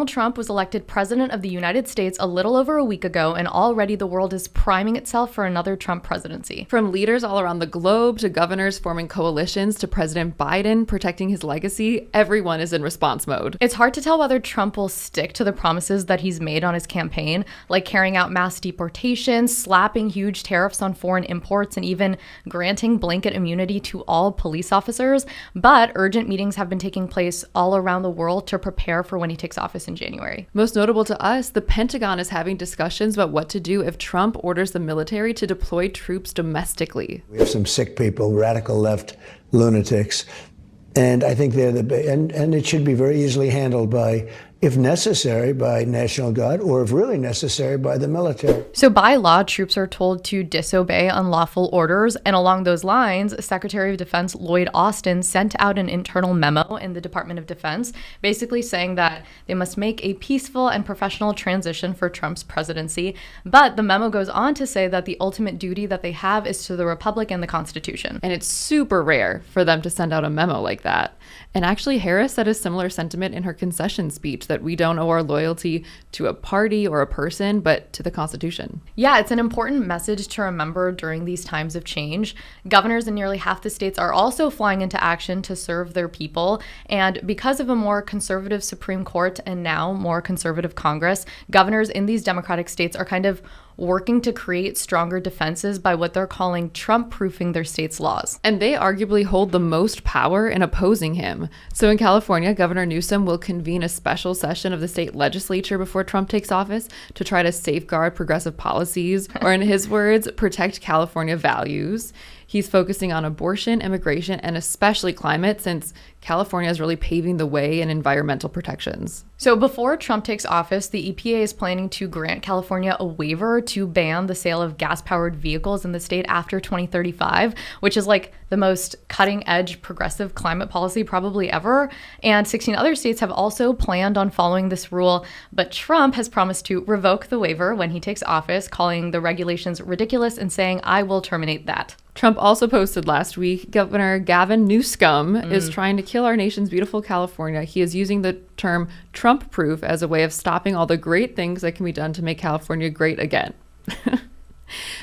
Trump was elected president of the United States a little over a week ago, and already the world is priming itself for another Trump presidency. From leaders all around the globe to governors forming coalitions to President Biden protecting his legacy, everyone is in response mode. It's hard to tell whether Trump will stick to the promises that he's made on his campaign, like carrying out mass deportations, slapping huge tariffs on foreign imports, and even granting blanket immunity to all police officers. But urgent meetings have been taking place all around the world to prepare for when he takes office in January. Most notable to us, the Pentagon is having discussions about what to do if Trump orders the military to deploy troops domestically. We have some sick people, radical left lunatics, and I think they're and it should be very easily handled by, if necessary, by National Guard, or if really necessary, by the military. So by law, troops are told to disobey unlawful orders. And along those lines, Secretary of Defense Lloyd Austin sent out an internal memo in the Department of Defense, basically saying that they must make a peaceful and professional transition for Trump's presidency. But the memo goes on to say that the ultimate duty that they have is to the Republic and the Constitution. And it's super rare for them to send out a memo like that. And actually, Harris said a similar sentiment in her concession speech, that we don't owe our loyalty to a party or a person, but to the Constitution. Yeah, it's an important message to remember during these times of change. Governors in nearly half the states are also flying into action to serve their people. And because of a more conservative Supreme Court and now more conservative Congress, governors in these Democratic states are kind of working to create stronger defenses by what they're calling Trump-proofing their state's laws. And they arguably hold the most power in opposing him. So in California, Governor Newsom will convene a special session of the state legislature before Trump takes office to try to safeguard progressive policies, or in his words, protect California values. He's focusing on abortion, immigration, and especially climate, since California is really paving the way in environmental protections. So before Trump takes office, the EPA is planning to grant California a waiver to ban the sale of gas-powered vehicles in the state after 2035, which is like the most cutting-edge progressive climate policy probably ever. And 16 other states have also planned on following this rule, but Trump has promised to revoke the waiver when he takes office, calling the regulations ridiculous and saying, "I will terminate that." Trump also posted last week, Governor Gavin Newsom is trying to kill our nation's beautiful California. He is using the term Trump-proof as a way of stopping all the great things that can be done to make California great again.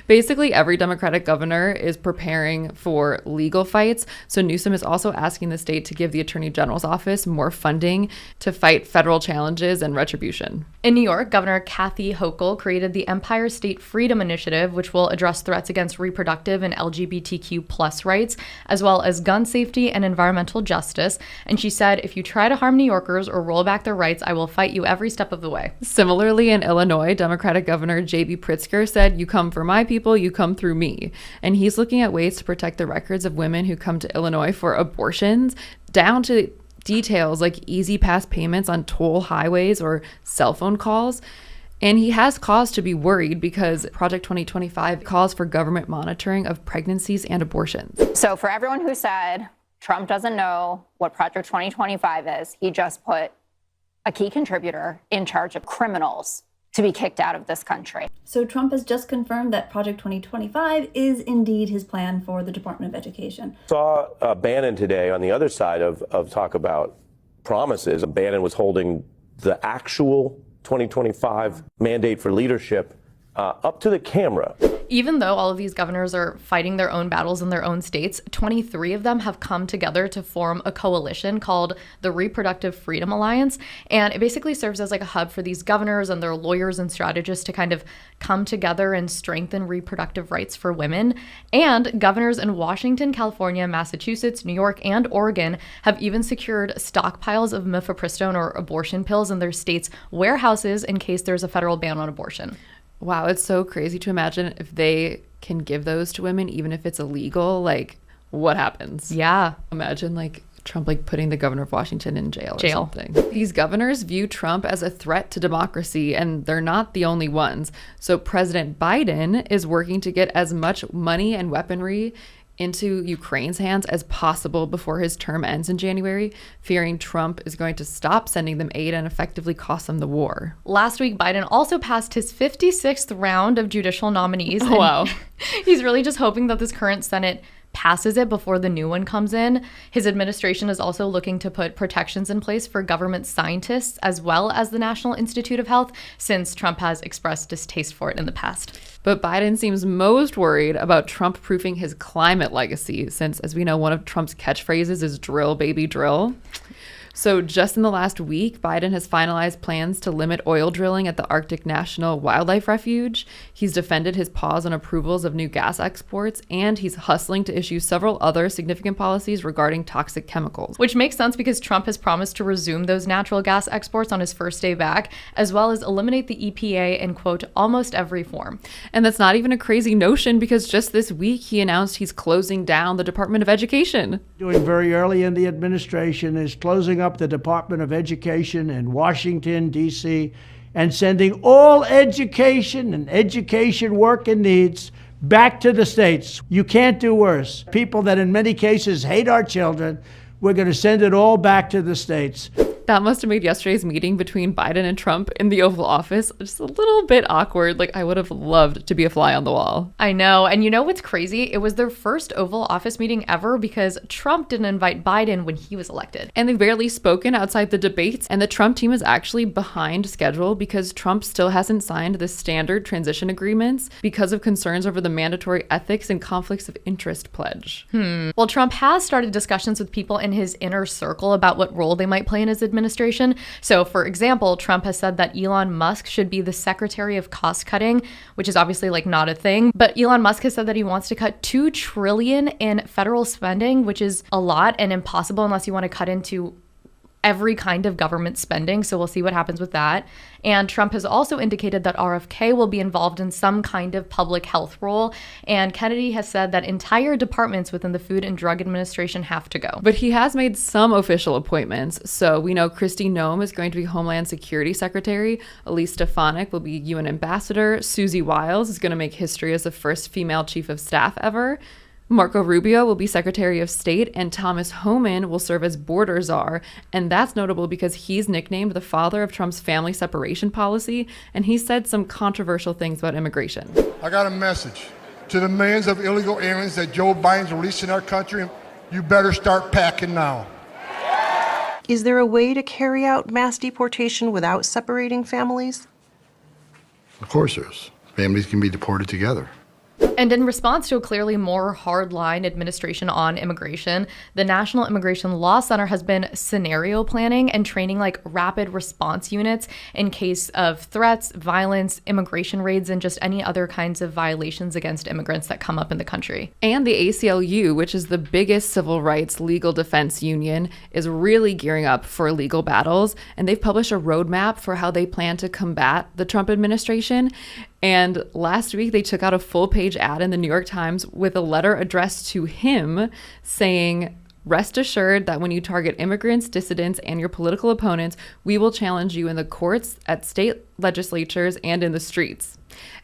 Basically, every Democratic governor is preparing for legal fights. So Newsom is also asking the state to give the Attorney General's office more funding to fight federal challenges and retribution. In New York, Governor Kathy Hochul created the Empire State Freedom Initiative, which will address threats against reproductive and LGBTQ plus rights, as well as gun safety and environmental justice. And she said, "If you try to harm New Yorkers or roll back their rights, I will fight you every step of the way." Similarly, in Illinois, Democratic Governor J.B. Pritzker said, "You come for my people, you come through me." And he's looking at ways to protect the records of women who come to Illinois for abortions, down to details like easy pass payments on toll highways or cell phone calls. And he has cause to be worried because Project 2025 calls for government monitoring of pregnancies and abortions. So for everyone who said Trump doesn't know what Project 2025 is, he just put a key contributor in charge of criminals to be kicked out of this country. So Trump has just confirmed that Project 2025 is indeed his plan for the Department of Education. Saw Bannon today on the other side of talk about promises. Bannon was holding the actual 2025 mandate for leadership up to the camera. Even though all of these governors are fighting their own battles in their own states, 23 of them have come together to form a coalition called the Reproductive Freedom Alliance. And it basically serves as like a hub for these governors and their lawyers and strategists to kind of come together and strengthen reproductive rights for women. And governors in Washington, California, Massachusetts, New York, and Oregon have even secured stockpiles of mifepristone or abortion pills in their states' warehouses in case there's a federal ban on abortion. Wow, it's so crazy to imagine if they can give those to women, even if it's illegal, like what happens? Yeah. Imagine like Trump like putting the governor of Washington in jail or something. These governors view Trump as a threat to democracy, and they're not the only ones. So President Biden is working to get as much money and weaponry into Ukraine's hands as possible before his term ends in January, fearing Trump is going to stop sending them aid and effectively cost them the war. Last week, Biden also passed his 56th round of judicial nominees. Oh, wow. He's really just hoping that this current Senate passes it before the new one comes in. His administration is also looking to put protections in place for government scientists as well as the National Institute of Health, since Trump has expressed distaste for it in the past. But Biden seems most worried about Trump-proofing his climate legacy, since, as we know, one of Trump's catchphrases is drill, baby, drill. So just in the last week, Biden has finalized plans to limit oil drilling at the Arctic National Wildlife Refuge. He's defended his pause on approvals of new gas exports, and he's hustling to issue several other significant policies regarding toxic chemicals. Which makes sense because Trump has promised to resume those natural gas exports on his first day back, as well as eliminate the EPA in, quote, almost every form. And that's not even a crazy notion, because just this week he announced he's closing down the Department of Education. Doing very early in the administration is closing up the Department of Education in Washington, D.C., and sending all education and education work and needs back to the states. You can't do worse. People that in many cases hate our children, we're going to send it all back to the states. That must have made yesterday's meeting between Biden and Trump in the Oval Office just a little bit awkward. Like, I would have loved to be a fly on the wall. I know. And you know what's crazy? It was their first Oval Office meeting ever because Trump didn't invite Biden when he was elected. And they've barely spoken outside the debates. And the Trump team is actually behind schedule because Trump still hasn't signed the standard transition agreements because of concerns over the mandatory ethics and conflicts of interest pledge. Well, Trump has started discussions with people in his inner circle about what role they might play in his administration. So, for example, Trump has said that Elon Musk should be the Secretary of Cost Cutting, which is obviously like not a thing. But Elon Musk has said that he wants to cut $2 trillion in federal spending, which is a lot and impossible unless you want to cut into every kind of government spending. So we'll see what happens with that. And Trump has also indicated that RFK will be involved in some kind of public health role. And Kennedy has said that entire departments within the Food and Drug Administration have to go. But he has made some official appointments. So we know Kristi Noem is going to be Homeland Security Secretary. Elise Stefanik will be UN Ambassador. Susie Wiles is going to make history as the first female chief of staff ever. Marco Rubio will be Secretary of State, and Thomas Homan will serve as border czar. And that's notable because he's nicknamed the father of Trump's family separation policy, and he said some controversial things about immigration. I got a message to the millions of illegal aliens that Joe Biden's releasing our country. You better start packing now. Is there a way to carry out mass deportation without separating families? Of course there is. Families can be deported together. And in response to a clearly more hardline administration on immigration, the National Immigration Law Center has been scenario planning and training like rapid response units in case of threats, violence, immigration raids, and just any other kinds of violations against immigrants that come up in the country. And the ACLU, which is the biggest civil rights legal defense union, is really gearing up for legal battles. And they've published a roadmap for how they plan to combat the Trump administration. And last week, they took out a full-page ad in the New York Times with a letter addressed to him saying, "Rest assured that when you target immigrants, dissidents, and your political opponents, we will challenge you in the courts, at state legislatures, and in the streets."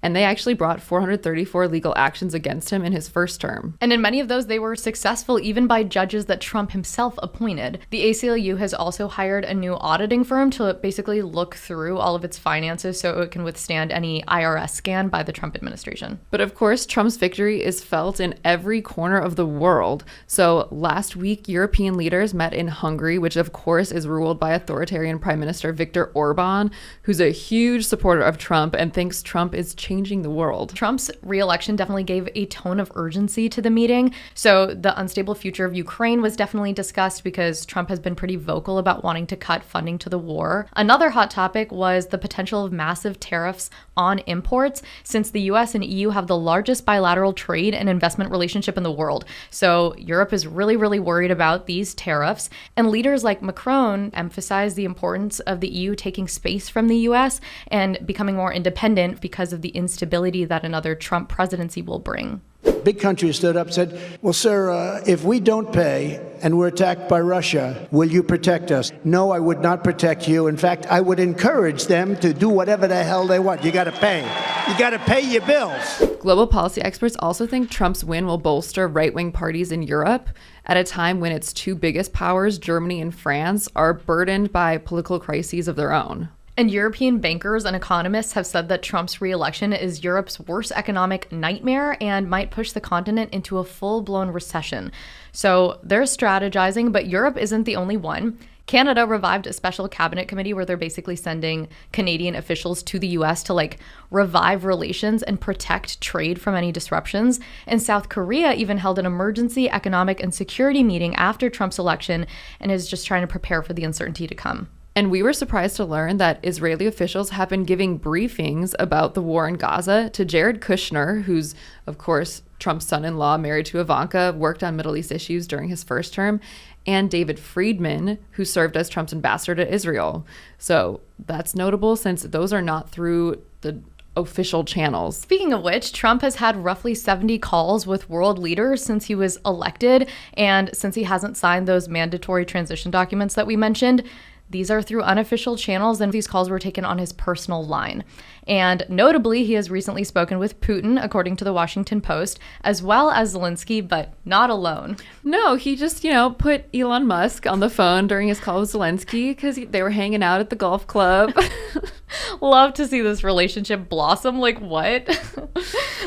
And they actually brought 434 legal actions against him in his first term. And in many of those, they were successful even by judges that Trump himself appointed. The ACLU has also hired a new auditing firm to basically look through all of its finances so it can withstand any IRS scan by the Trump administration. But of course, Trump's victory is felt in every corner of the world. So last week, European leaders met in Hungary, which of course is ruled by authoritarian Prime Minister Viktor Orban, who's a huge supporter of Trump and thinks Trump is changing the world. Trump's re-election definitely gave a tone of urgency to the meeting. So the unstable future of Ukraine was definitely discussed because Trump has been pretty vocal about wanting to cut funding to the war. Another hot topic was the potential of massive tariffs on imports, since the US and EU have the largest bilateral trade and investment relationship in the world. So Europe is really, really worried about these tariffs. And leaders like Macron emphasized the importance of the EU taking space from the US and becoming more independent because of the instability that another Trump presidency will bring. Big countries stood up and said, well, sir, if we don't pay and we're attacked by Russia, will you protect us? No, I would not protect you. In fact, I would encourage them to do whatever the hell they want. You got to pay. You got to pay your bills. Global policy experts also think Trump's win will bolster right-wing parties in Europe at a time when its two biggest powers, Germany and France, are burdened by political crises of their own. And European bankers and economists have said that Trump's re-election is Europe's worst economic nightmare and might push the continent into a full-blown recession. So they're strategizing, but Europe isn't the only one. Canada revived a special cabinet committee where they're basically sending Canadian officials to the US to revive relations and protect trade from any disruptions. And South Korea even held an emergency economic and security meeting after Trump's election and is just trying to prepare for the uncertainty to come. And we were surprised to learn that Israeli officials have been giving briefings about the war in Gaza to Jared Kushner, who's, of course, Trump's son-in-law, married to Ivanka, worked on Middle East issues during his first term, and David Friedman, who served as Trump's ambassador to Israel. So that's notable since those are not through the official channels. Speaking of which, Trump has had roughly 70 calls with world leaders since he was elected, and since he hasn't signed those mandatory transition documents that we mentioned. These are through unofficial channels, and these calls were taken on his personal line. And notably, he has recently spoken with Putin, according to the Washington Post, as well as Zelensky, but not alone. No, he just, put Elon Musk on the phone during his call with Zelensky because they were hanging out at the golf club. Love to see this relationship blossom. Like, what?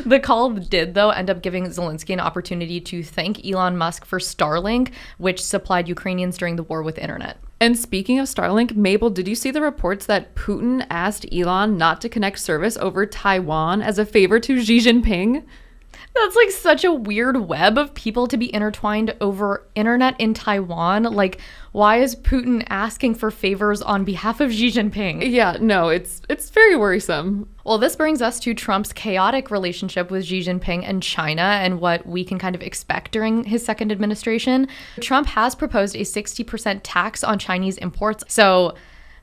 The call did, though, end up giving Zelensky an opportunity to thank Elon Musk for Starlink, which supplied Ukrainians during the war with internet. And speaking of Starlink, Mabel, did you see the reports that Putin asked Elon not to connect service over Taiwan as a favor to Xi Jinping? That's such a weird web of people to be intertwined over internet in Taiwan. Why is Putin asking for favors on behalf of Xi Jinping? Yeah, no, it's very worrisome. Well, this brings us to Trump's chaotic relationship with Xi Jinping and China and what we can kind of expect during his second administration. Trump has proposed a 60% tax on Chinese imports. So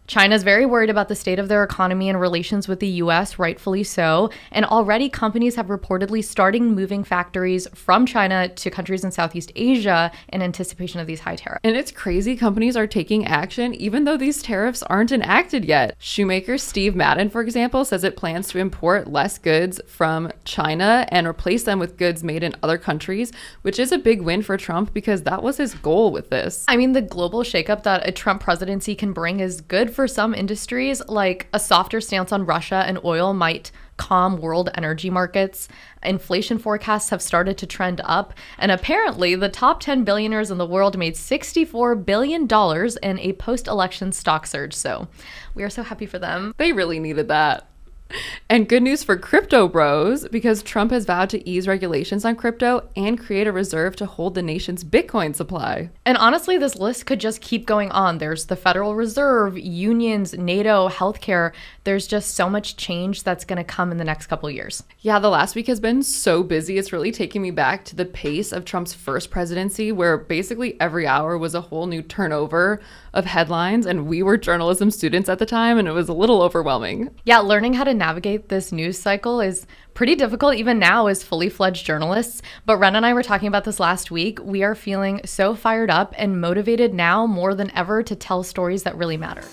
China's very worried about the state of their economy and relations with the US, rightfully so. And already companies have reportedly started moving factories from China to countries in Southeast Asia in anticipation of these high tariffs. And it's crazy companies are taking action even though these tariffs aren't enacted yet. Shoemaker Steve Madden, for example, says it plans to import less goods from China and replace them with goods made in other countries, which is a big win for Trump because that was his goal with this. I mean, the global shakeup that a Trump presidency can bring is good for some industries. Like a softer stance on Russia and oil might calm world energy markets. Inflation forecasts have started to trend up, and apparently the top 10 billionaires in the world made $64 billion in a post-election stock surge. So we are so happy for them. They really needed that. And good news for crypto bros, because Trump has vowed to ease regulations on crypto and create a reserve to hold the nation's Bitcoin supply. And honestly, this list could just keep going on. There's the Federal Reserve, unions, NATO, healthcare. There's just so much change that's going to come in the next couple of years. Yeah, the last week has been so busy. It's really taking me back to the pace of Trump's first presidency, where basically every hour was a whole new turnover of headlines. And we were journalism students at the time, and it was a little overwhelming. Yeah, learning how to navigate this news cycle is pretty difficult even now as fully fledged journalists. But Ren and I were talking about this last week. We are feeling so fired up and motivated now more than ever to tell stories that really matter.